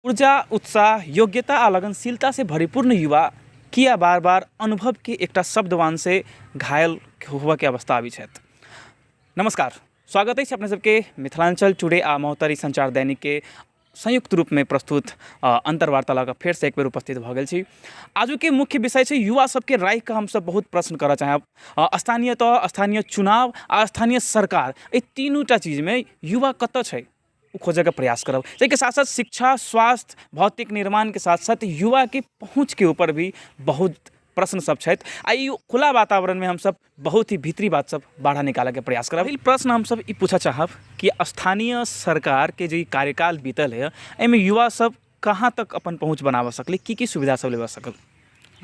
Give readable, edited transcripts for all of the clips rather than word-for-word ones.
ऊर्जा, उत्साह, योग्यता आ लगनशीलता से भरिपूर्ण युवा किया बार बार अनुभव के एकटा शब्दवान से घायल हुआ के अवस्था आबि छथि। नमस्कार, स्वागत है अपने सबके मिथिलांचल टुडे आ महोत्तरी संचार दैनिक के संयुक्त रूप में प्रस्तुत अंतर्वार्ता लगा फिर से एक बेर उपस्थित भ गेल छी। आजू के मुख्य विषय है युवा सबके राय का हम सब बहुत प्रश्न करऽ चाहब। स्थानीय चुनाव आ स्थानीय सरकार, ये तीनूटा चीज में युवा कतऽ छै उ खोजे के प्रयास करब। ताहिके साथ साथ शिक्षा, स्वास्थ्य, भौतिक निर्माण के साथ साथ युवा के पहुँच के ऊपर भी बहुत प्रश्न सब छथि। आ ई खुला वातावरण में हम सब बहुत ही भीतरी बात सब बाहर निकाले के प्रयास करब। ई प्रश्न हम सब ई पूछा चाहब कि स्थानीय सरकार के जो कार्यकाल बीतल है, एहिमे युवा सब कहाँ तक अपन पहुँच बनावा सकले, की सुविधा सब लेवा सकल?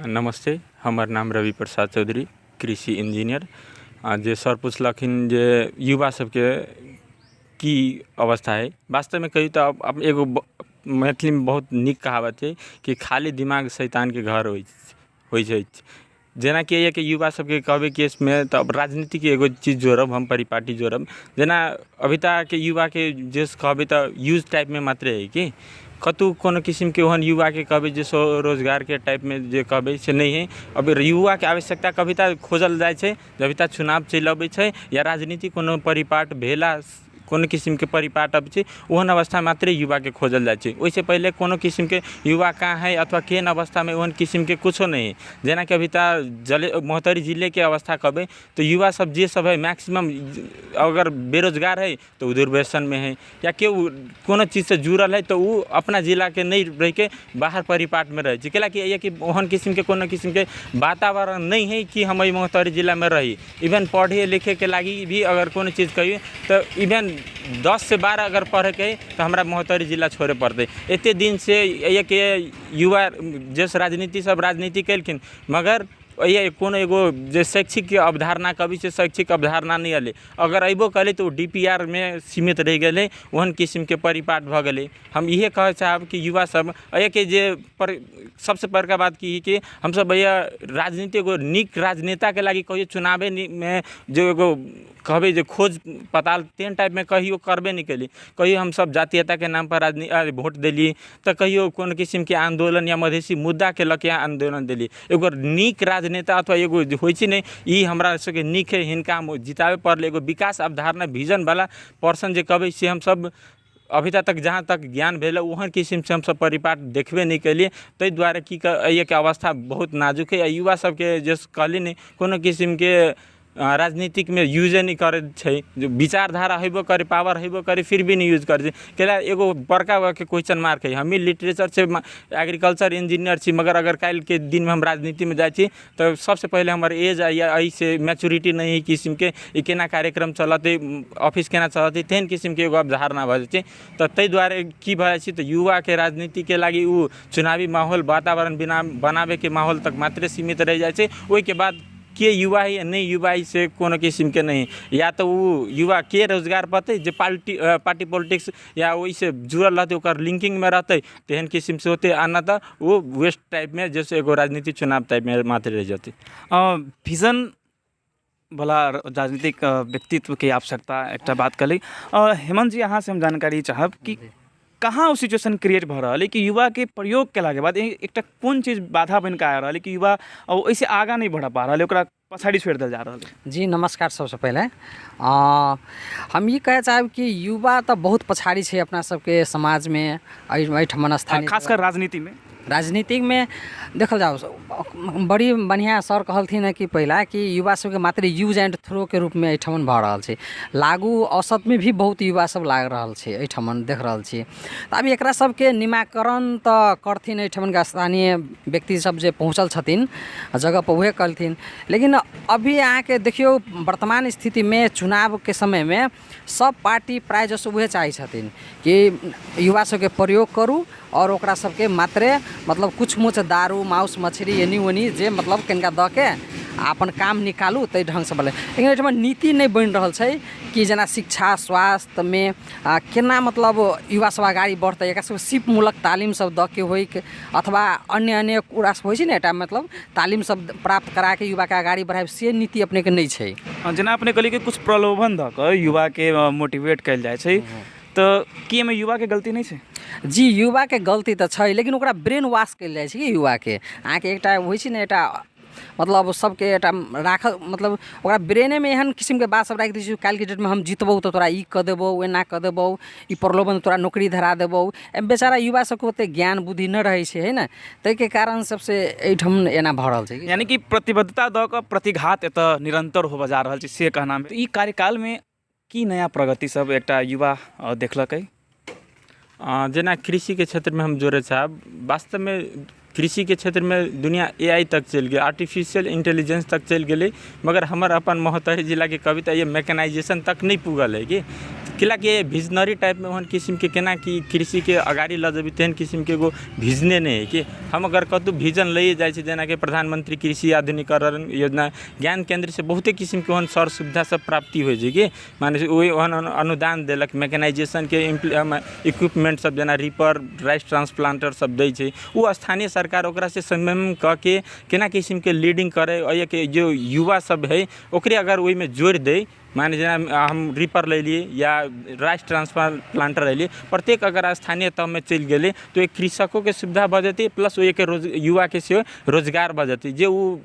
नमस्ते, हमार नाम रवि प्रसाद चौधरी, कृषि इंजीनियर। जे सर पूछलखिन जे युवा सबके की अवस्था है, वास्तव में कही तो अब एगो मैथिली में बहुत निक कहावत है कि खाली दिमाग शैतान के घर होइ छै। जेना कि कि युवा सबके कहबे केस में तो अब राजनीति के एगो चीज जोड़ब, हम परिपाटी जोड़ब। जेना अभी तक के युवा के जे कहबे तो यूज टाइप में मात्र है कि कतु कोनो किस्म के ओहन युवा के कहबे जे रोजगार के टाइप में जे कहबे से नहीं है। अब युवा के आवश्यकता कभी तक खोजल जाए छै जब तक चुनाव चल अबै छै या राजनीति कोनो परिपाट भेला, कोनो किस्म के परिपाट अब छै ओहन अवस्था मात्र युवा के खोजल जाए छै। ओइसे पहले कोनो किस्म के युवा कहाँ है अथवा केन अवस्था में ओहन किस्म के कुछो नहीं है। जेना कि अभी तक महोत्तरी जिले के अवस्था कहबे तो युवा सब जे सब है मैक्सिमम अगर बेरोजगार है तो उ दुर्व्यसन में है, या केहू कोनो चीज से जुड़ल है तो उ अपना जिला के नहीं रह के बाहर परिपाट में रहे छै। कैलाकि कि ओहन किस्म के कोनो किस्म के वातावरण नहीं है कि हम महोत्तरी जिला में रही। इवन पढ़े लिखे के लागी भी अगर कोनो चीज़ कहिए तो इवन 10 से 12 अगर पढ़े के तो हमारा महोत्तरी जिला छोड़े पड़ते। एते दिन से ये के युवा जैसे राजनीति सब राजनीति कलखिन, मगर ये कोनो एगो जे शैक्षिक अवधारणा कभी से शैक्षिक अवधारणा नहीं अले। अगर अबो कले तो DPR में सीमित रह गए, ओहन किस्म के परिपाट भ गए। हम इहे कहे चाहब कि युवा सब के जे सबसे बड़का बात की कि हम सब राजनीति एगो निक राजनेता के लागी कहियो चुनावे में जो एगो कहबे जो खोज पताल तेन टाइप में कहियो करबे नहीं कली। कहियो हम सब जातीयता के नाम पर वोट दिली तो कहियो कोनो किस्म के आंदोलन या मधेसी मुद्दा के लके आंदोलन दिली। एगो निक राजनेता अथवा एगो होइ छै नहीं, ई हमरा सबके निक है, हिनका हम जितावे पड़ले। एगो विकास अवधारणा विजन वाला पर्सन जे कहबे से हम सब अभी तक जहाँ तक ज्ञान भेल ओहन किस्म से हम सब परिपाट देखबे नहीं कलिए। ताहि द्वारा की ये के अवस्था बहुत नाजुक है। युवा सबके जैसे कहली नहीं कोनो किस्म के राजनीतिक में यूज नहीं करे छै, जो विचारधारा हेबो करे, पावर हेबो करे, फिर भी नहीं यूज करे। कैला एगो बड़का के क्वेश्चन मार्क है। हमी लिटरेचर से एग्रीकल्चर इंजीनियर छी, मगर अगर कल के दिन में हम राजनीति में जाए तो सबसे पहले हमारे एज या ऐसे मैच्योरिटी नहीं किस्म के केना कार्यक्रम चलते, ऑफिस केना चलते, तेहन किस्म के एगो अवधारणा भ जाए। तो तै द्वारा की भ जाए तो युवा के राजनीति के लागी उ चुनावी माहौल वातावरण बनावे के माहौल तक मात्र सीमित रह जाए। ओई के बाद के युवा है या नहीं युवा से कोनो किस्म के नहीं, या तो वो युवा के रोजगार पाते जो पार्टी पॉलिटिक्स या वैसे जुड़ल रहते ओकर लिंकिंग में रहते तेहन किस्म से होते, आना तो वो वेस्ट टाइप में जैसे एगो राजनीति चुनाव टाइप में मात्र रह जाते। विजन वाला राजनीतिक व्यक्तित्व की आवश्यकता एक बात कली। हेमंत जी, यहाँ से हम जानकारी चाहब कि कहाँ वो सिचुएशन क्रिएट भ रहा है कि युवा के प्रयोग केला के बाद एक कौन चीज़ बाधा बन के आ रहा है कि युवा ऐसे आगा नहीं बढ़ा पा रहा है, ओकरा पछाड़ी छोड़ दिल जा रहा है? जी नमस्कार। सबसे पहले हम ये कहे चाहब कि युवा तो बहुत पछाड़ी है अपना सबके समाज में, एहिठमन स्थानीय खासकर राजनीति में देखल जाओ। बड़ी बढ़िया सर कहलथिन है कि पहला कि युवा सबके मात्र यूज एंड थ्रो के रूप में एहिठमन भ रहल छै। लागू औसत में भी बहुत युवा सब लाग रहल छै, एहिठमन देख रहल छी। तो अभी एकरा सबके निमाकरण तो करथिन एहिठमन के स्थानीय व्यक्ति सब जे पहुँचल छथिन जगह पर उहे करथिन। लेकिन अभी यहाँ के देखियो वर्तमान स्थिति में चुनाव के समय में सब पार्टी प्राय जसो उहे चाहे छथिन कि युवा सबके प्रयोग करू और ओकरा सबके मात्रे मतलब कुछ मुछ दारू मांस मछली एनी ओनी जे मतलब कनिका द के अपन काम निकालू तै ढंग से बोले। लेकिन एहिठमा नीति नहीं बन रहल छै कि जना शिक्षा स्वास्थ्य में केना मतलब युवा सब अगाडि बढ़तै, एकरा सब सिपमूलक तालीम सब द के होइ अथवा अन्य कुरा सब होइ छै ने, एटा मतलब तालीम सब प्राप्त करा के युवा के अगाडि बढ़ाए से नीति अपने के नहीं छै। जेना अपने कहली कि कुछ प्रलोभन द के युवा के मोटिवेट कयल जाय छै, तो कि एमे युवा के गलती नहीं छै? जी युवाके गलती तऽ छै, लेकिन ओकरा ब्रेन वाश कयल जाइ छै कि युवाके। अहाँके एकटा होइ छै ने, एकटा मतलब सबके एकटा राख, मतलब ओकरा ब्रेनेमे एहन किसिमके बात सब राखि दै छै, काल्हिके डेटमे हम जितबौ तऽ तोरा ई कऽ देबौ, एना कऽ देबौ, ई प्रलोभन तोरा नौकरी धरा देबौ। बेचारा युवा सबके ओतेक ज्ञान बुद्धि नहि रहै छै, है ने, ताहिके कारण सबसे एहिठाम एना भऽ रहल छै कि। यानी कि प्रतिबद्धता दऽ कऽ प्रतिघात एतऽ निरंतर होबऽ जा रहल छै से कहना। ई कार्यकालमे की नया प्रगति सब एकटा युवा देखलकै? जेना कृषि के क्षेत्र में हम जोड़े चाहब, वास्तव में कृषि के क्षेत्र में दुनिया AI तक चल गई, आर्टिफिशियल इंटेलिजेंस तक चल गई, मगर हमार अपन महोत्तरी जिला के कविता ये मैकेनाइजेशन तक नहीं पुगल है कि कि विजनरी टाइप में ओहन किस्म के केना कि कृषि के अगाड़ी ल जेबी तेहन किस्म के एगो विजने नहीं है कि हम अगर कतौ विजन ले जाए छै, जेना कि प्रधानमंत्री कृषि आधुनिकीकरण योजना ज्ञान केंद्र से बहुते किस्म के ओहन सर सुविधा सब प्राप्ति हो छै कि माने ओहन अनुदान देलक मैकेनाइजेशन के इक्विपमेंट सब, जेना रीपर, राइस ट्रांसप्लांटर सब दै छै, वो स्थानीय सरकार ओकरा से संयम क के केना किस्म के लीडिंग करे, और के जो युवा सब है ओकरे अगर ओहि में जोड़ दे, माने जेना हम रीपर ले लिए या राइस ट्रांसप्लांटर ले लिए, प्रत्येक अगर स्थानीय तह में चल गए तो एक कृषकों के सुविधा बढ़ जाती, प्लस वो एक युवा के से रोजगार बढ़ जाती, जो वो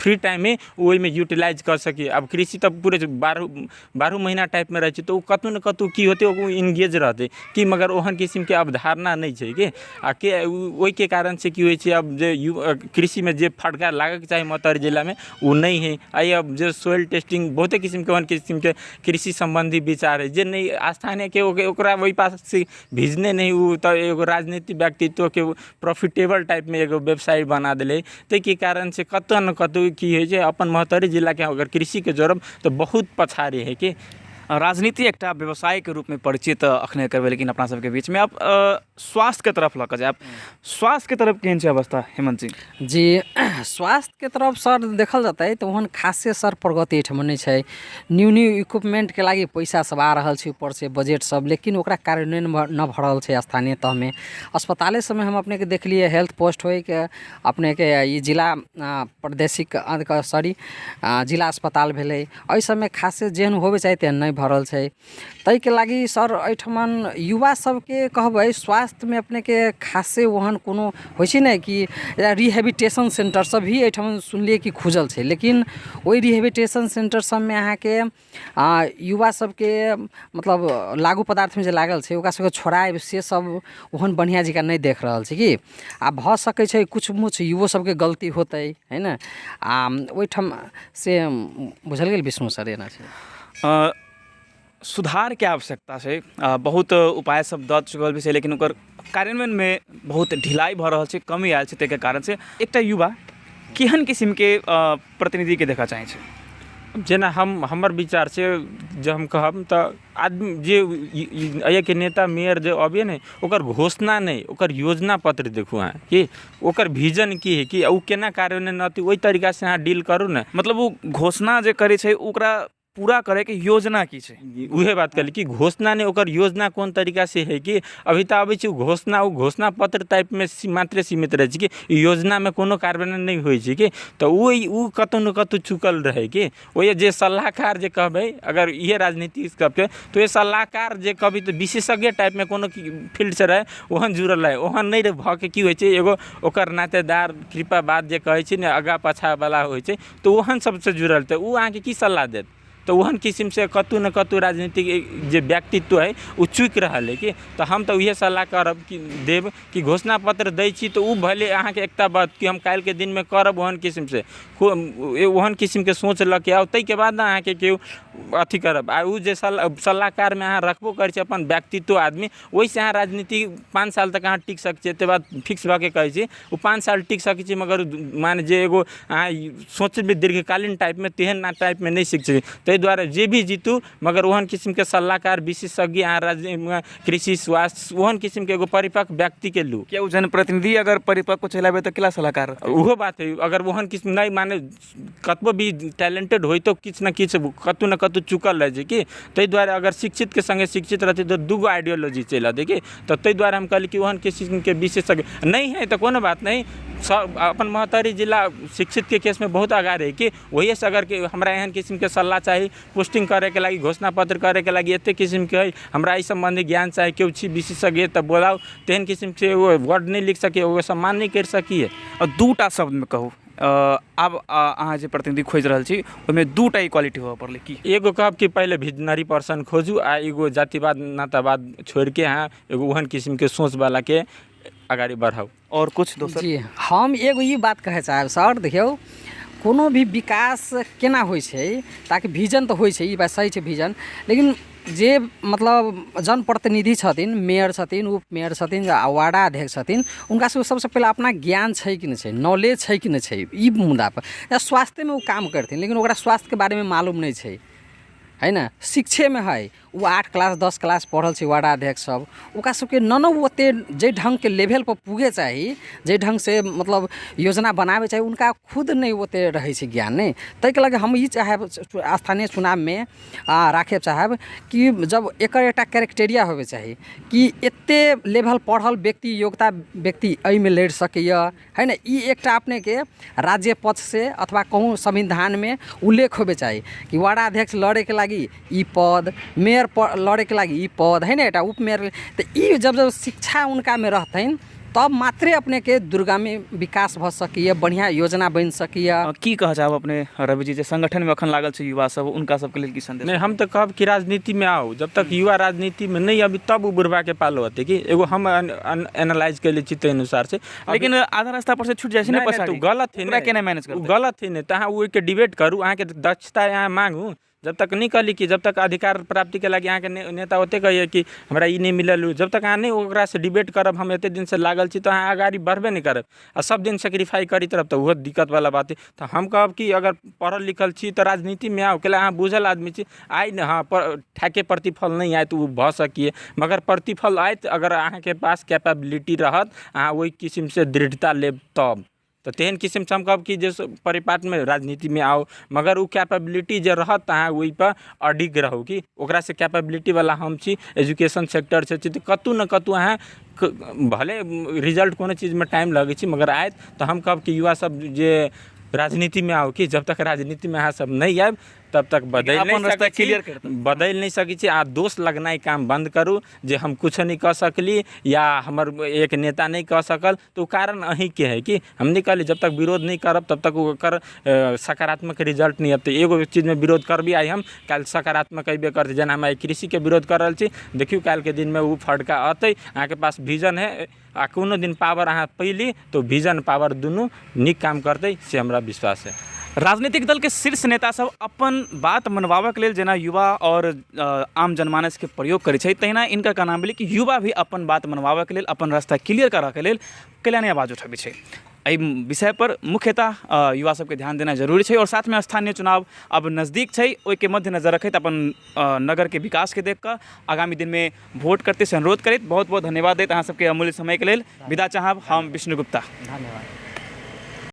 फ्री टाइम में वही में यूटिलाइज कर सके। अब कृषि तब पूरे 12 महीना टाइप में रहे तो कतौ न कतौ की होते वो इंगेज रहते कि, मगर ओहन किस्म के अवधारणा नहीं है कि वही के कारण से की होइ छै। अब जो कृषि में जो फटकार लागे के चाहिए महोत्तरी जिला में वो नहीं है। आई अब जो सोइल टेस्टिंग बहुते किस्म के किस्म के कृषि संबंधी विचार है जे नहीं स्थानीय के ओकरा वही पास से भिजने नहीं, वो तो एगो राजनीतिक व्यक्तित्व के प्रॉफिटेबल टाइप में एगो वेबसाइट बना दिले, ते के कारण से कतौ न कतौ की है जे अपन महोत्तरी जिला के अगर कृषि के जोड़ब तो बहुत पछाड़ी है कि राजनीति एकटा व्यवसाय के रूप में परिचित अखने करबे, लेकिन अपना सबके बीच में अब स्वास्थ्य के तरफ लऽ कऽ जायब। स्वास्थ्य के तरफ केहन छै अवस्था हेमंत जी? जी स्वास्थ्य के तरफ सर देखल जेतै तऽ ओहन खासे सर प्रगति एहिठाम नहि छै। न्यू इक्विपमेंट के लागि पैसा सब आ रहल छै ऊपर से बजट सब, लेकिन ओकरा कार्यान्वयन न भऽ रहल छै स्थानीय तह में। अस्पताले सब में हम अपने के देखलिए हेल्थ पोस्ट होइ के अपने के ई जिला प्रादेशिक जिला अस्पताल भेलै, एहि सब में खासे जेहन होबे चाही तेहन नहि भऽ रहल छै। ताहि के लागि सर एहिठमन युवा सबके कहबै स्वास्थ्य में अपने के खासे ओहन कोनो होइ छै ने कि रिहेबिलिटेशन सेंटर सब भी एहिठाम सुनलिए कि खुजल छै, लेकिन ओहि रिहेबिलिटेशन सेंटर सब में अहाँके युवा सबके मतलब लागू पदार्थ में जे लागल छै ओकरा सबके छोड़ाएब से सब ओहन बढ़िया जकाँ नहि देख रहल छै कि। आ भऽ सकै छै कुछ मुछ युवो सबके गलती होतै, है ना। ओहिठाम से बुझल गेल विष्णु सर एना छै। सुधार के आवश्यकता छै, बहुत उपाय सब दऽ चुकल भी छै, लेकिन ओकर कार्यान्वयन में बहुत ढिलाई भऽ रहल छै, कमी आयल छै। ताहिके कारण से एकटा युवा केहन किस्म के प्रतिनिधि के देखा चाहे छै? जेना हमर विचार से जब हम कहब तऽ आदमी जे के नेता मेयर जो अबिए ने ओकर घोषणा नहीं, ओकर योजना पत्र देखू अहाँ कि ओकर विजन की है कि उ केना कार्यान्वयन होती, ओहि तरीका से अहाँ डील करू ने। मतलब वो घोषणा जे करे छै ओकरा पूरा करे के योजना की छै, उहे बात कहली कि घोषणा ने ओकर योजना कोन तरीका से है कि अभी तो अबै छै घोषणा पत्र टाइप में मात्र सीमित रहे छै कि योजना में कोनो कार्यान्वयन नहीं होइ छै कि, तो उ कतौ न कतौ चुकल रहे कि। ओए जे सलाहकार जे कहबै अगर ये राजनीति सबके तो ये सलाहकार जे कहबै तो विशेषज्ञ टाइप में कोनो फील्ड से रहे ओहन जुड़ल रहे, ओहन नहीं भऽ के की होइ छै एगो ओकर नातेदार कृपा बात जे कहै छै ने आगा पाछा वाला होइ छै तो ओहन सबसे जुड़ल तऽ उ अहाँके की सलाह देत। तो ओहन किस्म से कतौ न कतौ राजनीतिक जे व्यक्तित्व है वो चुक रहा है कि, तो हम तो उहे सलाह करब कि देव कि घोषणा पत्र दै छी तो उ भले अहाँ के एकता बात कि हम काल्हि के दिन में करब ओहन किस्म से ओहन किस्म के सोच लऽ के आउ, ताहि के बाद अहाँ के केओ अथी करब। आ उ जे सलाहकार में अहाँ रखबो करै छी अपन व्यक्तित्व आदमी, ओहिसे अहाँ राजनीति 5 साल तक अहाँ टिक सकै छी। एते बात फिक्स भऽ के कहै छी ओ 5 साल टिक सकै छी, मगर मान जे एगो अहाँ सोचबै दीर्घकालीन टाइप में तेहन टाइप में नहीं सीख सकै। ताहि द्वारे जे भी जीतू मगर ओहन किस्म के सलाहकार विशेषज्ञ अहाँ कृषि स्वास्थ्य ओहन किस्म के एगो परिपक्व व्यक्ति के लू। क्या जनप्रतिनिधि अगर परिपक्व चलाबे तो किला सलाहकार? उहो बात है, अगर ओहन किस्म नहीं माने कतबो भी टैलेंटेड होई तो किछ न किछ कतौ न कतौ चुकल रहे छै कि। ताहि द्वारे अगर शिक्षित के संगे शिक्षित रहते तो दूगो आइडियोलॉजी चला दे कि, तो ताहि द्वारे हम कहली कि ओहन किस्म के विशेषज्ञ नहीं है तो कोनो बात नहीं, सब अपन महतरी जिला शिक्षित के केस में बहुत आगार है कि वही से अगर कि हमरा एहन किस्म के सलाह चाहिए पोस्टिंग करे के लगी घोषणा पत्र करे के लगी एते किस्म के है हमरा इस संबंधी ज्ञान चाहिए केओ छी विशेषज्ञ तब बोलाओ तेहन किस्म से वो वर्ड नहीं लिख सके वो सम्मान नहीं कर सकिए। और दूटा शब्द में कहूँ आब अहाँ जे प्रतिनिधि खोज रहल छी ओहिमे दूटा इक्वालिटी होबऽ पड़लै की? एगो कहब कि पहले विजनरी पर्सन खोजू आ एगो जातिवाद नातावाद छोड़ के अहाँ एगो ओहन किस्म के सोच वाला के आगाड़ी बढ़ाऊ। और कुछ दोसर? जी हम एगो ई बात कहै चाहब सर, देखियौ कोनो भी विकास केना होइ छै ताकि विजन तऽ होइ छै, ई बात सही छै विजन, लेकिन जे मतलब जनप्रतिनिधि छथिन, मेयर छथिन, उप मेयर छथिन, वार्ड अध्यक्ष छथिन, उनका सबसे पहले अपना ज्ञान छै कि नहीं छै, नॉलेज छै कि नहीं छै ई मुद्दा पर। या स्वास्थ्य में वो काम करथिन लेकिन ओकरा स्वास्थ्य के बारे में मालूम नहीं छै, है ना, शिक्षे में है वो 8 क्लास 10 क्लास पढ़ल छै वार्ड अध्यक्ष सब, ओकरा सबके ननो ओते जे ढंग के लेवल पर पुगे चाही, जे ढंग से मतलब योजना बनावे चाही, उनका खुद नहीं ओते रहे छै ज्ञान नहीं। तै के लगे हम ई चाहब स्थानीय चुनाव में राखे चाहब कि जब एकर एकटा कैरेक्टेरिया होवे चाही कि एते लेवल पढ़ल व्यक्ति योग्यता व्यक्ति एहि में लड़ सकैया, है ना, ई एकटा अपने के राज्य पक्ष से अथवा कहूँ संविधान में उल्लेख होवे चाही कि वार्ड अध्यक्ष लड़े के लागी ई पद, मेयर लड़े के लागी ई पद, है ना, एटा उप मेयर, तो ई जब शिक्षा उनका में रहतन तब मात्रे अपने के दुर्गामी विकास भ सकैया, बढ़िया योजना बन सकैया। की कह चाहब अपने रवि जी जे संगठन में अखन लागल छै युवा सब, उनका सबके लेल की संदेश? नहीं, हम तो कहब कि राजनीति में आओ, जब तक युवा राजनीति में नहीं अभी तब वो बुढ़वा के पालो होते कि एगो हम एनालाइज कर ले चित्त अनुसार से, लेकिन आधा रास्ता पर से छूट जाए छै ने पछाड़ी, गलत है ओकरा केना मैनेज करबै? गलत है नहीं, तहाँ वो के डिबेट करू, अहाँ के दक्षता यहाँ मांगू, जब तक नहीं कहली कि जब तक अधिकार प्राप्ति के लगे अहाँ के नेता होते कहिए कि हमरा ई नहीं मिलल, जब तक अहाँ नहीं ओकरा से डिबेट करब हम एते दिन से लागल छी तो अहाँ आगाड़ी बढ़बे नहीं करब आ सब दिन सेक्रीफाई करी तरफ तो बहुत दिक्कत वाला बात है। तो हम कहब कि अगर पढ़ल लिखल छी तो राजनीति में आओ, कैला अहाँ बुझल आदमी छी, आइ न हाँ ठाके प्रतिफल नहीं आए तो भ सकिए, मगर प्रतिफल आए अगर अहाँ के पास कैपेबिलिटी रहत, अहाँ वही किस्म से दृढ़ता लेब तब तो तेहन किस्म से हम कहब कि जे परिपाट में राजनीति में आओ, मगर वो कैपेबिलिटी जे रहत अहाँ वही पर अडिग रहू कि ओकरा से कैपेबिलिटी वाला हम छी, एजुकेशन सेक्टर से छी, तो कतू न कतू अहाँ भले रिजल्ट कोनो चीज में टाइम लगे छी मगर आयत तो हम कहब कि युवा सब जे राजनीति में आओ कि जब तक राजनीति में अहाँ सब नहीं आए तब तक बदल नहीं सकी आ दोष लगनाई काम बंद करू जे हम कुछ नहीं कर सकली या हमर एक नेता नहीं कर सकल, तो कारण अहीं के है कि हम नहीं कहली जब तक विरोध नहीं करब तब तक ओकर सकारात्मक रिजल्ट नहीं आते। एगो चीज में विरोध करबी आई हम कल सकारात्मक अबे करते, जेना हम कृषि के विरोध कर रहा छी, देखियो काल के दिन में वो फटका अतै, अहाँ के पास विजन है आ कोनो दिन पावर अहाँ पैली तो विजन पावर दुनू नीक काम करते से हमरा विश्वास है। राजनीतिक दल के शीर्ष नेता सब अपन बात मनवाबऽ के लेल जेना युवा और आम जनमानस के प्रयोग करै छै, तहिना इनका का नाम भेलै कि युवा भी अपन बात मनवाबऽ के लेल, अपन रास्ता क्लियर करऽ के लेल कल्याणी आवाज उठाबै छै। एहि विषय पर मुख्यतः युवा सबके ध्यान देना जरूरी छै और साथ में स्थानीय चुनाव अब नजदीक छै, ओहिके मद्देनजर रखैत अपन नगर के विकास के देख कऽ आगामी दिन में वोट करते से अनुरोध करैत बहुत बहुत धन्यवाद दैत अहाँ सबके अमूल्य समय के लेल विदा चाहब हम विष्णु गुप्ता। धन्यवाद।